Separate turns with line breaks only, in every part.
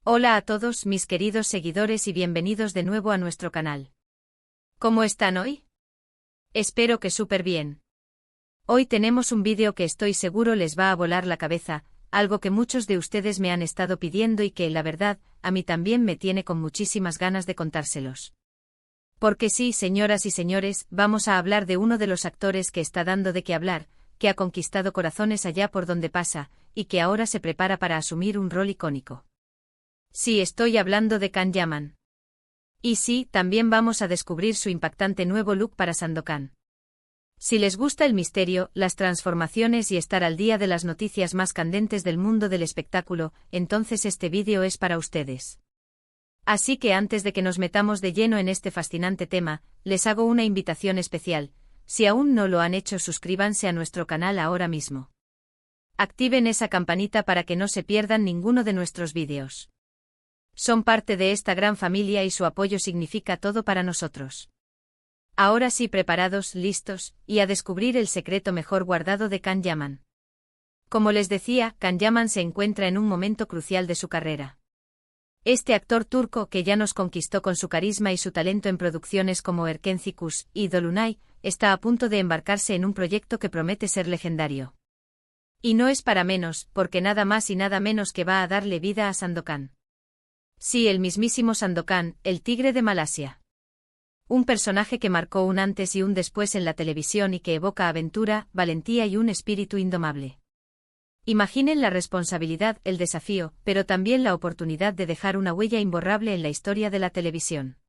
Hola a todos mis queridos seguidores y bienvenidos de nuevo a nuestro canal. ¿Cómo están hoy? Espero que súper bien. Hoy tenemos un vídeo que estoy seguro les va a volar la cabeza, algo que muchos de ustedes me han estado pidiendo y que, la verdad, a mí también me tiene con muchísimas ganas de contárselos. Porque sí, señoras y señores, vamos a hablar de uno de los actores que está dando de qué hablar, que ha conquistado corazones allá por donde pasa, y que ahora se prepara para asumir un rol icónico. Sí, estoy hablando de Can Yaman. Y sí, también vamos a descubrir su impactante nuevo look para Sandokan. Si les gusta el misterio, las transformaciones y estar al día de las noticias más candentes del mundo del espectáculo, entonces este vídeo es para ustedes. Así que antes de que nos metamos de lleno en este fascinante tema, les hago una invitación especial. Si aún no lo han hecho, suscríbanse a nuestro canal ahora mismo. Activen esa campanita para que no se pierdan ninguno de nuestros vídeos. Son parte de esta gran familia y su apoyo significa todo para nosotros. Ahora sí, preparados, listos, y a descubrir el secreto mejor guardado de Can Yaman. Como les decía, Can Yaman se encuentra en un momento crucial de su carrera. Este actor turco que ya nos conquistó con su carisma y su talento en producciones como Erkenci y Dolunay, está a punto de embarcarse en un proyecto que promete ser legendario. Y no es para menos, porque nada más y nada menos que va a darle vida a Sandokan. Sí, el mismísimo Sandokan, el tigre de Malasia. Un personaje que marcó un antes y un después en la televisión y que evoca aventura, valentía y un espíritu indomable. Imaginen la responsabilidad, el desafío, pero también la oportunidad de dejar una huella imborrable en la historia de la televisión.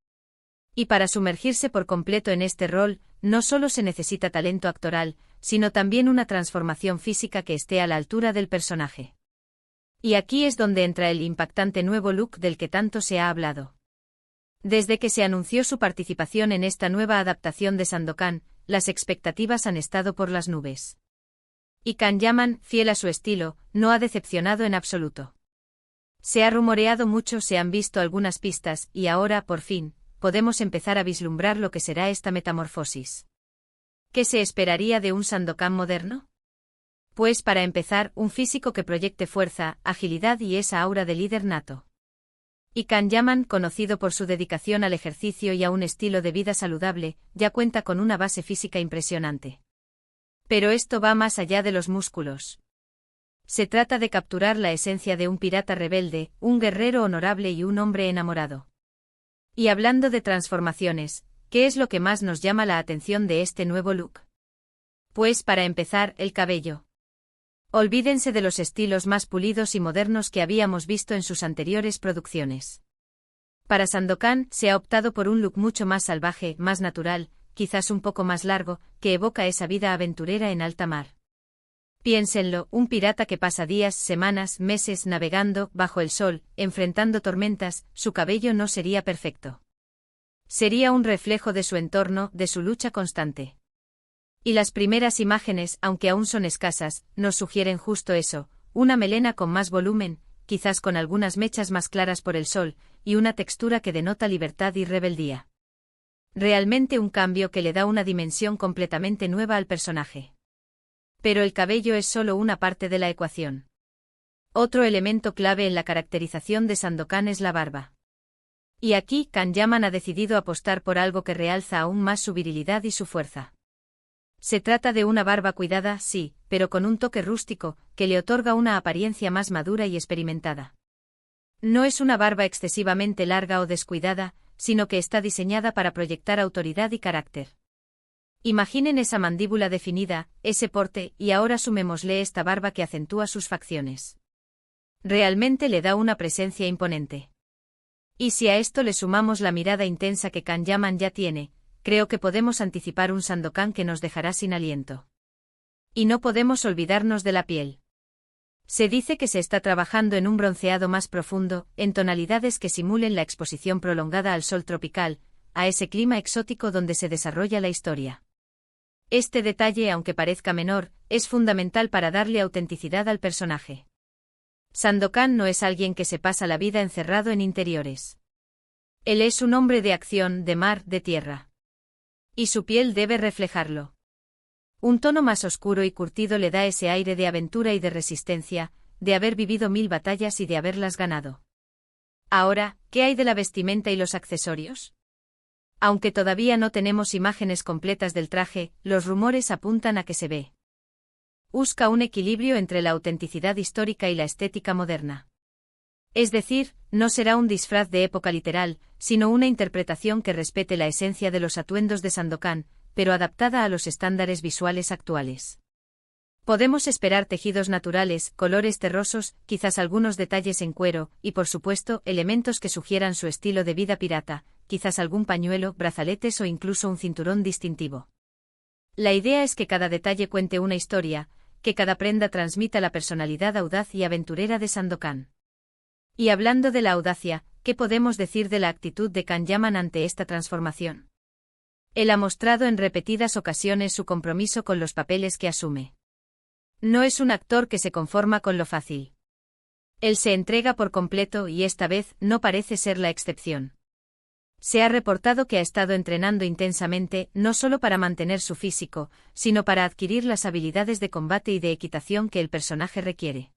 Y para sumergirse por completo en este rol, no solo se necesita talento actoral, sino también una transformación física que esté a la altura del personaje. Y aquí es donde entra el impactante nuevo look del que tanto se ha hablado. Desde que se anunció su participación en esta nueva adaptación de Sandokan, las expectativas han estado por las nubes. Y Can Yaman, fiel a su estilo, no ha decepcionado en absoluto. Se ha rumoreado mucho, se han visto algunas pistas, y ahora, por fin, podemos empezar a vislumbrar lo que será esta metamorfosis. ¿Qué se esperaría de un Sandokan moderno? Pues para empezar, un físico que proyecte fuerza, agilidad y esa aura de líder nato. Y Can Yaman, conocido por su dedicación al ejercicio y a un estilo de vida saludable, ya cuenta con una base física impresionante. Pero esto va más allá de los músculos. Se trata de capturar la esencia de un pirata rebelde, un guerrero honorable y un hombre enamorado. Y hablando de transformaciones, ¿qué es lo que más nos llama la atención de este nuevo look? Pues para empezar, el cabello. Olvídense de los estilos más pulidos y modernos que habíamos visto en sus anteriores producciones. Para Sandokan se ha optado por un look mucho más salvaje, más natural, quizás un poco más largo, que evoca esa vida aventurera en alta mar. Piénsenlo, un pirata que pasa días, semanas, meses navegando, bajo el sol, enfrentando tormentas, su cabello no sería perfecto. Sería un reflejo de su entorno, de su lucha constante. Y las primeras imágenes, aunque aún son escasas, nos sugieren justo eso, una melena con más volumen, quizás con algunas mechas más claras por el sol, y una textura que denota libertad y rebeldía. Realmente un cambio que le da una dimensión completamente nueva al personaje. Pero el cabello es solo una parte de la ecuación. Otro elemento clave en la caracterización de Sandokan es la barba. Y aquí Can Yaman ha decidido apostar por algo que realza aún más su virilidad y su fuerza. Se trata de una barba cuidada, sí, pero con un toque rústico, que le otorga una apariencia más madura y experimentada. No es una barba excesivamente larga o descuidada, sino que está diseñada para proyectar autoridad y carácter. Imaginen esa mandíbula definida, ese porte, y ahora sumémosle esta barba que acentúa sus facciones. Realmente le da una presencia imponente. Y si a esto le sumamos la mirada intensa que Can Yaman ya tiene, creo que podemos anticipar un Sandokan que nos dejará sin aliento. Y no podemos olvidarnos de la piel. Se dice que se está trabajando en un bronceado más profundo, en tonalidades que simulen la exposición prolongada al sol tropical, a ese clima exótico donde se desarrolla la historia. Este detalle, aunque parezca menor, es fundamental para darle autenticidad al personaje. Sandokan no es alguien que se pasa la vida encerrado en interiores. Él es un hombre de acción, de mar, de tierra. Y su piel debe reflejarlo. Un tono más oscuro y curtido le da ese aire de aventura y de resistencia, de haber vivido 1000 batallas y de haberlas ganado. Ahora, ¿qué hay de la vestimenta y los accesorios? Aunque todavía no tenemos imágenes completas del traje, los rumores apuntan a que se ve. Busca un equilibrio entre la autenticidad histórica y la estética moderna. Es decir, no será un disfraz de época literal, sino una interpretación que respete la esencia de los atuendos de Sandokan, pero adaptada a los estándares visuales actuales. Podemos esperar tejidos naturales, colores terrosos, quizás algunos detalles en cuero, y por supuesto, elementos que sugieran su estilo de vida pirata, quizás algún pañuelo, brazaletes o incluso un cinturón distintivo. La idea es que cada detalle cuente una historia, que cada prenda transmita la personalidad audaz y aventurera de Sandokan. Y hablando de la audacia, ¿qué podemos decir de la actitud de Kanyaman ante esta transformación? Él ha mostrado en repetidas ocasiones su compromiso con los papeles que asume. No es un actor que se conforma con lo fácil. Él se entrega por completo y esta vez no parece ser la excepción. Se ha reportado que ha estado entrenando intensamente no solo para mantener su físico, sino para adquirir las habilidades de combate y de equitación que el personaje requiere.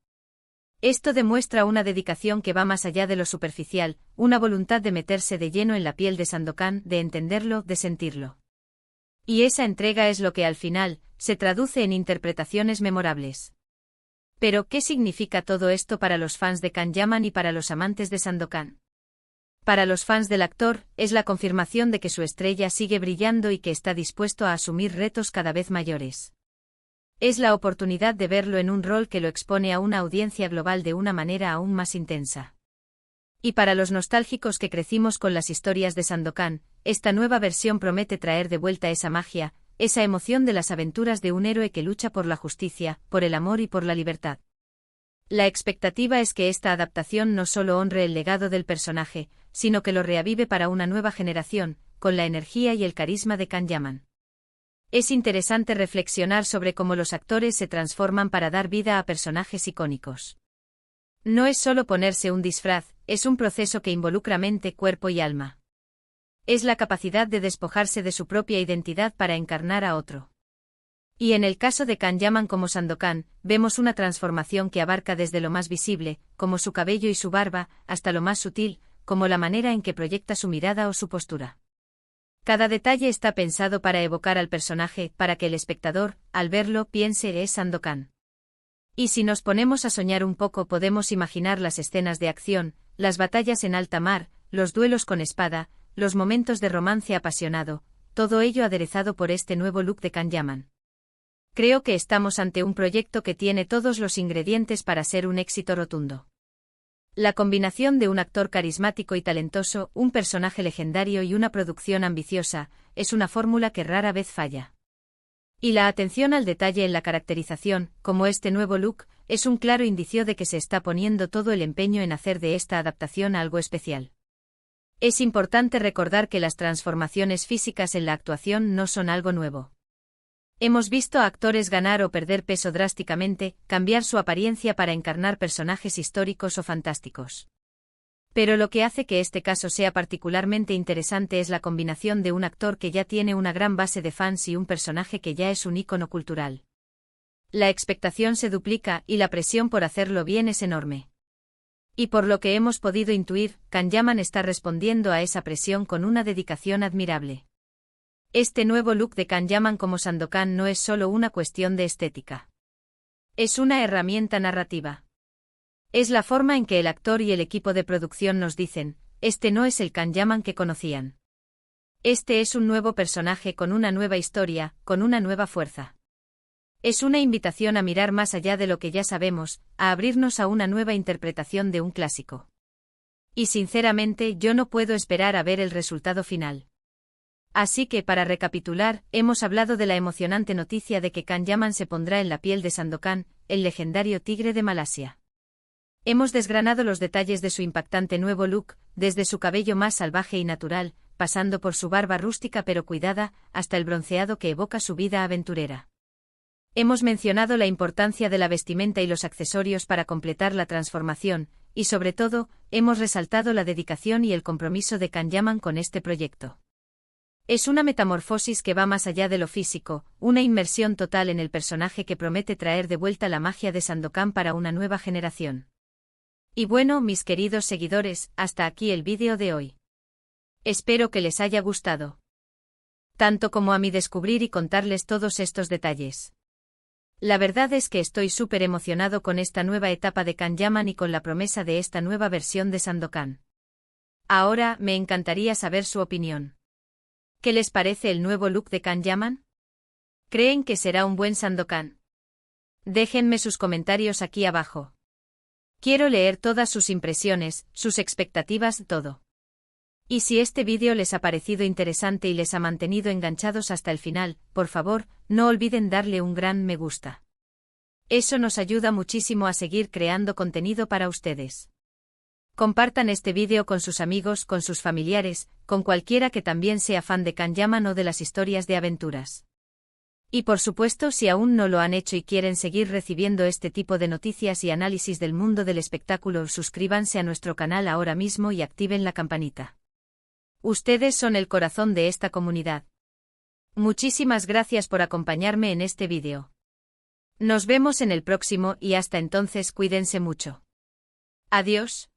Esto demuestra una dedicación que va más allá de lo superficial, una voluntad de meterse de lleno en la piel de Sandokan, de entenderlo, de sentirlo. Y esa entrega es lo que al final se traduce en interpretaciones memorables. Pero, ¿qué significa todo esto para los fans de Kanyaman y para los amantes de Sandokan? Para los fans del actor, es la confirmación de que su estrella sigue brillando y que está dispuesto a asumir retos cada vez mayores. Es la oportunidad de verlo en un rol que lo expone a una audiencia global de una manera aún más intensa. Y para los nostálgicos que crecimos con las historias de Sandokan, esta nueva versión promete traer de vuelta esa magia, esa emoción de las aventuras de un héroe que lucha por la justicia, por el amor y por la libertad. La expectativa es que esta adaptación no solo honre el legado del personaje, sino que lo reavive para una nueva generación, con la energía y el carisma de Kanyaman. Es interesante reflexionar sobre cómo los actores se transforman para dar vida a personajes icónicos. No es solo ponerse un disfraz, es un proceso que involucra mente, cuerpo y alma. Es la capacidad de despojarse de su propia identidad para encarnar a otro. Y en el caso de Kanyaman como Sandokan, vemos una transformación que abarca desde lo más visible, como su cabello y su barba, hasta lo más sutil, como la manera en que proyecta su mirada o su postura. Cada detalle está pensado para evocar al personaje, para que el espectador, al verlo, piense es Sandokan. Y si nos ponemos a soñar un poco podemos imaginar las escenas de acción, las batallas en alta mar, los duelos con espada, los momentos de romance apasionado, todo ello aderezado por este nuevo look de Kanyaman. Creo que estamos ante un proyecto que tiene todos los ingredientes para ser un éxito rotundo. La combinación de un actor carismático y talentoso, un personaje legendario y una producción ambiciosa, es una fórmula que rara vez falla. Y la atención al detalle en la caracterización, como este nuevo look, es un claro indicio de que se está poniendo todo el empeño en hacer de esta adaptación algo especial. Es importante recordar que las transformaciones físicas en la actuación no son algo nuevo. Hemos visto a actores ganar o perder peso drásticamente, cambiar su apariencia para encarnar personajes históricos o fantásticos. Pero lo que hace que este caso sea particularmente interesante es la combinación de un actor que ya tiene una gran base de fans y un personaje que ya es un ícono cultural. La expectación se duplica y la presión por hacerlo bien es enorme. Y por lo que hemos podido intuir, Kanyaman está respondiendo a esa presión con una dedicación admirable. Este nuevo look de Kanyaman como Sandokan no es solo una cuestión de estética. Es una herramienta narrativa. Es la forma en que el actor y el equipo de producción nos dicen, este no es el Kanyaman que conocían. Este es un nuevo personaje con una nueva historia, con una nueva fuerza. Es una invitación a mirar más allá de lo que ya sabemos, a abrirnos a una nueva interpretación de un clásico. Y sinceramente yo no puedo esperar a ver el resultado final. Así que para recapitular, hemos hablado de la emocionante noticia de que Kanyaman se pondrá en la piel de Sandokan, el legendario tigre de Malasia. Hemos desgranado los detalles de su impactante nuevo look, desde su cabello más salvaje y natural, pasando por su barba rústica pero cuidada, hasta el bronceado que evoca su vida aventurera. Hemos mencionado la importancia de la vestimenta y los accesorios para completar la transformación, y sobre todo, hemos resaltado la dedicación y el compromiso de Kanyaman con este proyecto. Es una metamorfosis que va más allá de lo físico, una inmersión total en el personaje que promete traer de vuelta la magia de Sandokan para una nueva generación. Y bueno, mis queridos seguidores, hasta aquí el vídeo de hoy. Espero que les haya gustado. Tanto como a mí descubrir y contarles todos estos detalles. La verdad es que estoy súper emocionado con esta nueva etapa de Kanyaman y con la promesa de esta nueva versión de Sandokan. Ahora, me encantaría saber su opinión. ¿Qué les parece el nuevo look de Kanyaman? ¿Creen que será un buen Sandokan? Déjenme sus comentarios aquí abajo. Quiero leer todas sus impresiones, sus expectativas, todo. Y si este vídeo les ha parecido interesante y les ha mantenido enganchados hasta el final, por favor, no olviden darle un gran me gusta. Eso nos ayuda muchísimo a seguir creando contenido para ustedes. Compartan este vídeo con sus amigos, con sus familiares, con cualquiera que también sea fan de Kanyaman o de las historias de aventuras. Y por supuesto, si aún no lo han hecho y quieren seguir recibiendo este tipo de noticias y análisis del mundo del espectáculo, suscríbanse a nuestro canal ahora mismo y activen la campanita. Ustedes son el corazón de esta comunidad. Muchísimas gracias por acompañarme en este vídeo. Nos vemos en el próximo y hasta entonces cuídense mucho. Adiós.